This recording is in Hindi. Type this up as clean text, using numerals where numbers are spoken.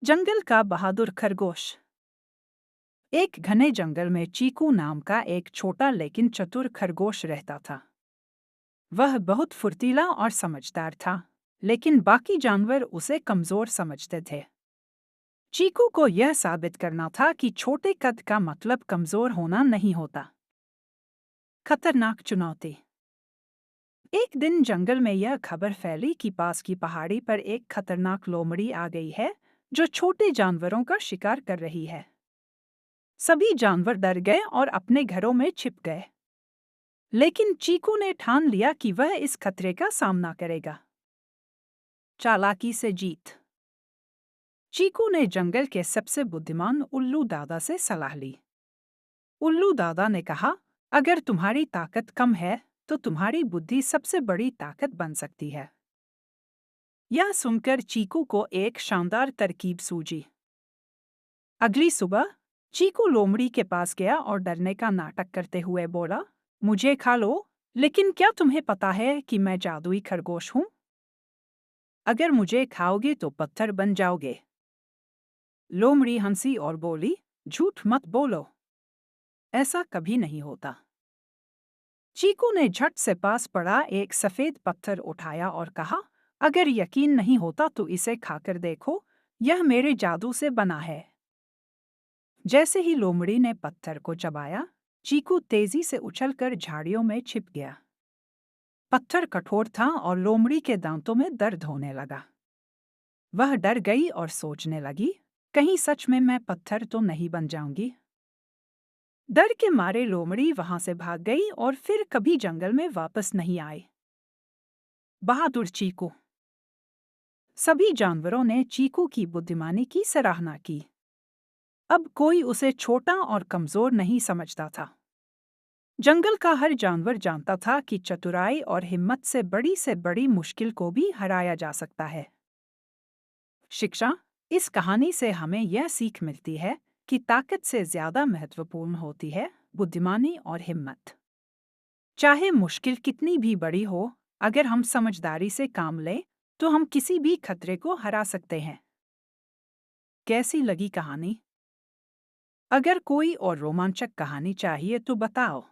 जंगल का बहादुर खरगोश। एक घने जंगल में चीकू नाम का एक छोटा लेकिन चतुर खरगोश रहता था। वह बहुत फुर्तीला और समझदार था, लेकिन बाकी जानवर उसे कमजोर समझते थे। चीकू को यह साबित करना था कि छोटे कद का मतलब कमजोर होना नहीं होता। खतरनाक चुनौती। एक दिन जंगल में यह खबर फैली कि पास की पहाड़ी पर एक खतरनाक लोमड़ी आ गई है, जो छोटे जानवरों का शिकार कर रही है। सभी जानवर डर गए और अपने घरों में छिप गए। लेकिन चीकू ने ठान लिया कि वह इस खतरे का सामना करेगा। चालाकी से जीत। चीकू ने जंगल के सबसे बुद्धिमान उल्लू दादा से सलाह ली। उल्लू दादा ने कहा, अगर तुम्हारी ताकत कम है तो तुम्हारी बुद्धि सबसे बड़ी ताकत बन सकती है। यह सुनकर चीकू को एक शानदार तरकीब सूझी। अगली सुबह चीकू लोमड़ी के पास गया और डरने का नाटक करते हुए बोला, मुझे खा लो, लेकिन क्या तुम्हें पता है कि मैं जादुई खरगोश हूं? अगर मुझे खाओगे तो पत्थर बन जाओगे। लोमड़ी हंसी और बोली, झूठ मत बोलो, ऐसा कभी नहीं होता। चीकू ने झट से पास पड़ा एक सफेद पत्थर उठाया और कहा, अगर यकीन नहीं होता तो इसे खाकर देखो, यह मेरे जादू से बना है। जैसे ही लोमड़ी ने पत्थर को चबाया, चीकू तेजी से उछलकर झाड़ियों में छिप गया। पत्थर कठोर था और लोमड़ी के दांतों में दर्द होने लगा। वह डर गई और सोचने लगी, कहीं सच में मैं पत्थर तो नहीं बन जाऊंगी। डर के मारे लोमड़ी वहां से भाग गई और फिर कभी जंगल में वापस नहीं आई। बहादुर चीकू। सभी जानवरों ने चीकू की बुद्धिमानी की सराहना की। अब कोई उसे छोटा और कमजोर नहीं समझता था। जंगल का हर जानवर जानता था कि चतुराई और हिम्मत से बड़ी मुश्किल को भी हराया जा सकता है। शिक्षा। इस कहानी से हमें यह सीख मिलती है कि ताकत से ज्यादा महत्वपूर्ण होती है बुद्धिमानी और हिम्मत। चाहे मुश्किल कितनी भी बड़ी हो, अगर हम समझदारी से काम लें तो हम किसी भी खतरे को हरा सकते हैं। कैसी लगी कहानी? अगर कोई और रोमांचक कहानी चाहिए तो बताओ।